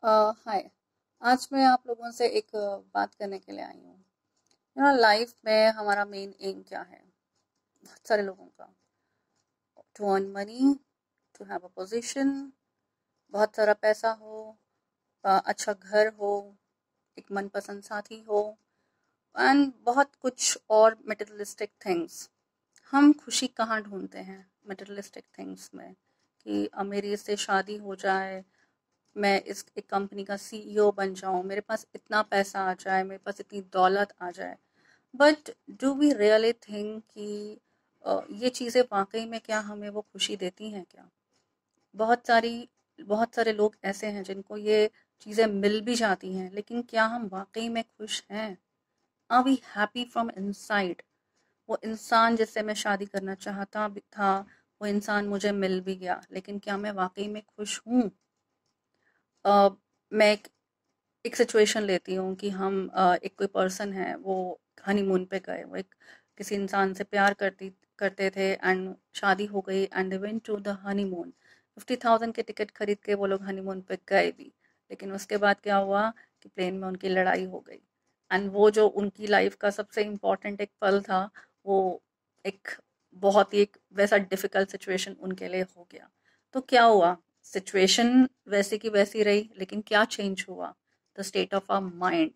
हाय। आज मैं आप लोगों से एक बात करने के लिए आई हूँ। लाइफ में हमारा मेन एम क्या है? बहुत सारे लोगों का to earn money, to have a position, बहुत सारा पैसा हो, अच्छा घर हो, एक मनपसंद साथी हो, एंड बहुत कुछ और मटेरियलिस्टिक थिंग्स। हम खुशी कहाँ ढूंढते हैं? मटेरियलिस्टिक थिंग्स में, कि मेरी इससे शादी हो जाए, मैं इस एक कंपनी का सीईओ बन जाऊं, मेरे पास इतना पैसा आ जाए, मेरे पास इतनी दौलत आ जाए। But do we really think कि ये चीज़ें वाकई में क्या हमें वो खुशी देती हैं क्या? बहुत सारी बहुत सारे लोग ऐसे हैं जिनको ये चीज़ें मिल भी जाती हैं, लेकिन क्या हम वाकई में खुश हैं? Are we happy from inside? वो इंसान जिससे मैं शादी करना चाहता भी था, वो इंसान मुझे मिल भी गया, लेकिन क्या मैं वाकई में खुश हूँ? मैं एक सिचुएशन लेती हूँ कि हम एक कोई पर्सन है, वो हनीमून पे गए, वो एक किसी इंसान से प्यार करते थे, एंड शादी हो गई, and they went to the honeymoon. 50,000 के टिकट खरीद के वो लोग हनीमून पे गए भी, लेकिन उसके बाद क्या हुआ कि प्लेन में उनकी लड़ाई हो गई, एंड वो जो उनकी लाइफ का सबसे इम्पोर्टेंट एक पल था, वो एक बहुत ही एक वैसा डिफिकल्ट सिचुएशन उनके लिए हो गया। तो क्या हुआ? सिचुएशन वैसे की वैसी रही, लेकिन क्या चेंज हुआ? The state of our mind.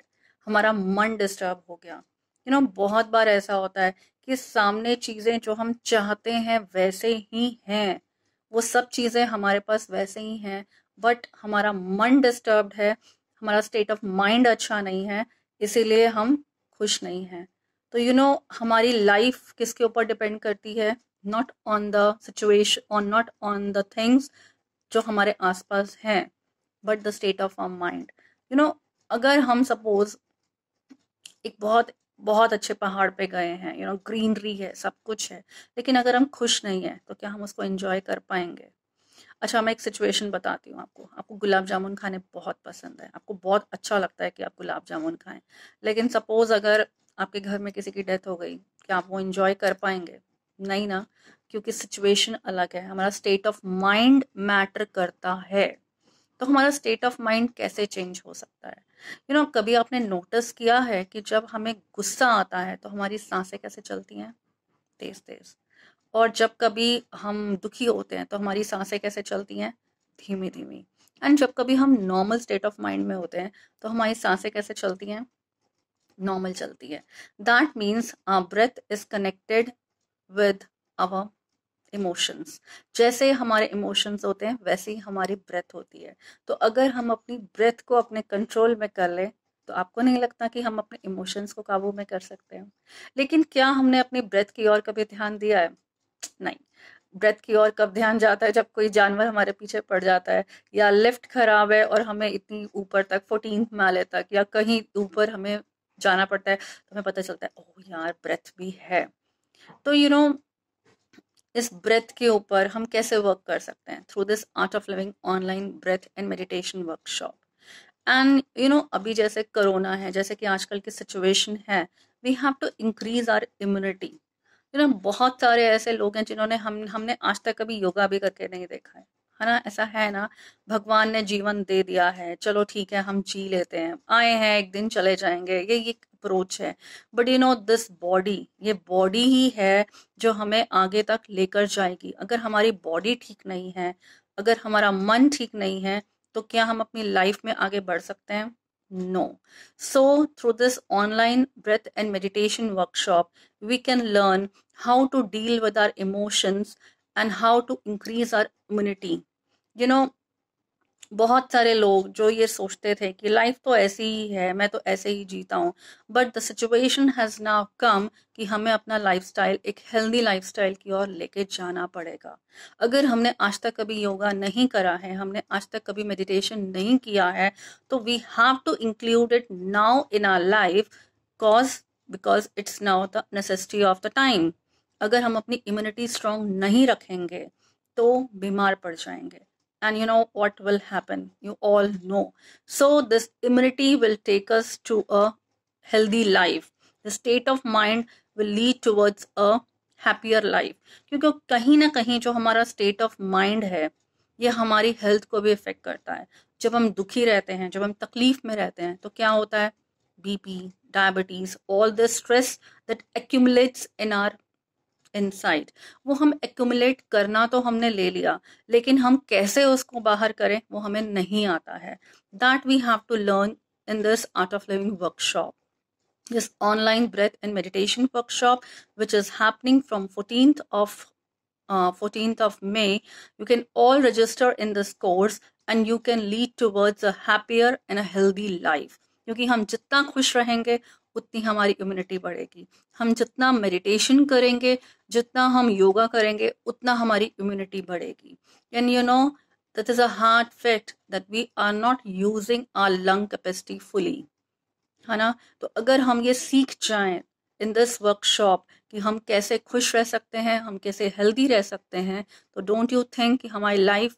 हमारा मन डिस्टर्ब हो गया। बहुत बार ऐसा होता है कि सामने चीजें जो हम चाहते हैं वैसे ही हैं, वो सब चीजें हमारे पास वैसे ही हैं, बट हमारा मन डिस्टर्ब्ड है, हमारा स्टेट ऑफ माइंड अच्छा नहीं है, इसीलिए हम खुश नहीं हैं। तो हमारी लाइफ किसके ऊपर डिपेंड करती है? नॉट ऑन द सिचुएशन, और नॉट ऑन द थिंग्स जो हमारे आसपास हैं, but the state of our mind. You know अगर हम सपोज एक बहुत बहुत अच्छे पहाड़ पे गए हैं, ग्रीनरी है, सब कुछ है, लेकिन अगर हम खुश नहीं है तो क्या हम उसको एंजॉय कर पाएंगे? अच्छा, मैं एक सिचुएशन बताती हूँ आपको। आपको गुलाब जामुन खाने बहुत पसंद है, आपको बहुत अच्छा लगता है कि आप गुलाब जामुन खाएं, लेकिन सपोज अगर आपके घर में किसी की डेथ हो गई, क्या आप वो एंजॉय कर पाएंगे? नहीं ना, क्योंकि सिचुएशन अलग है। हमारा स्टेट ऑफ माइंड मैटर करता है। तो हमारा स्टेट ऑफ माइंड कैसे चेंज हो सकता है? कभी आपने नोटिस किया है कि जब हमें गुस्सा आता है तो हमारी सांसें कैसे चलती हैं? तेज तेज। और जब कभी हम दुखी होते हैं तो हमारी सांसें कैसे चलती हैं? धीमी धीमी। एंड जब कभी हम नॉर्मल स्टेट ऑफ माइंड में होते हैं तो हमारी सांसें कैसे चलती हैं? नॉर्मल चलती है। That means our breath is connected with our emotions. जैसे हमारे इमोशंस होते हैं वैसे ही हमारी ब्रेथ होती है। तो अगर हम अपनी ब्रेथ को अपने कंट्रोल में कर लें, तो आपको नहीं लगता कि हम अपने इमोशंस को काबू में कर सकते हैं? लेकिन क्या हमने अपनी ब्रेथ की ओर कभी ध्यान दिया है? नहीं। ब्रेथ की ओर कब ध्यान जाता है? जब कोई जानवर हमारे पीछे पड़ जाता है, या लिफ्ट खराब है और हमें इतनी ऊपर तक 14th माले तक या कहीं ऊपर हमें जाना पड़ता है, तो हमें पता चलता है ओह यार, ब्रेथ भी है। तो इस ब्रेथ के ऊपर हम कैसे वर्क कर सकते हैं? Through this art of living online breath and meditation workshop. And अभी जैसे कोरोना है, जैसे कि आजकल की सिचुएशन है, we have to increase our immunity. बहुत सारे ऐसे लोग हैं जिन्होंने हमने आज तक कभी योगा भी करके नहीं देखा है ना? ऐसा है ना? भगवान ने जीवन दे दिया है, चलो ठीक है, हम जी लेते हैं, आए हैं एक दिन चले जाएंगे, ये अप्रोच है। बट दिस बॉडी, ये बॉडी ही है जो हमें आगे तक लेकर जाएगी। अगर हमारी बॉडी ठीक नहीं है, अगर हमारा मन ठीक नहीं है, तो क्या हम अपनी लाइफ में आगे बढ़ सकते हैं? No. So through this online breath and meditation workshop, we can learn how to deal with our emotions and how to increase our immunity. you know बहुत सारे लोग जो ये सोचते थे कि लाइफ तो ऐसी ही है, मैं तो ऐसे ही जीता हूँ, but the situation has now come कि हमें अपना लाइफस्टाइल एक हेल्दी लाइफस्टाइल की ओर लेके जाना पड़ेगा। अगर हमने आज तक कभी योगा नहीं करा है, हमने आज तक कभी मेडिटेशन नहीं किया है, तो we have to include it now in our life, because it's now the necessity of the time. अगर हम अपनी इम्यूनिटी स्ट्रांग नहीं रखेंगे तो बीमार पड़ जाएंगे, and you know what will happen, you all know. So this immunity will take us to a healthy life. The state of mind will lead towards a happier life, क्योंकि कहीं ना कहीं जो हमारा स्टेट ऑफ माइंड है, ये हमारी health को भी इफ़ेक्ट करता है। जब हम दुखी रहते हैं, जब हम तकलीफ़ में रहते हैं, तो क्या होता है? BP, diabetes, all the stress that accumulates in our inside, वो हम एक्यूमुलेट करना तो हमने ले लिया, लेकिन हम कैसे उसको बाहर करें वो हमें नहीं आता है। That we have to learn in this art of living workshop, this online breath and meditation workshop, which is happening from 14th of May. You can all register in this course and you can lead towards a happier and a healthy life. क्योंकि हम जितना खुश रहेंगे उतनी हमारी immunity बढ़ेगी। हम जितना मेडिटेशन करेंगे, जितना हम योगा करेंगे, उतना हमारी इम्यूनिटी बढ़ेगी। And you know, that is a hard fact that we are not using our lung capacity fully, है ना? तो अगर हम ये सीख जाएं इन दिस वर्कशॉप कि हम कैसे खुश रह सकते हैं, हम कैसे हेल्दी रह सकते हैं, तो डोंट यू थिंक कि हमारी लाइफ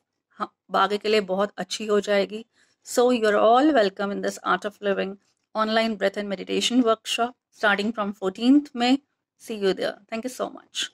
आगे के लिए बहुत अच्छी हो जाएगी। So you are all welcome in this art of living online breath and meditation workshop starting from 14th May. See you there. Thank you so much.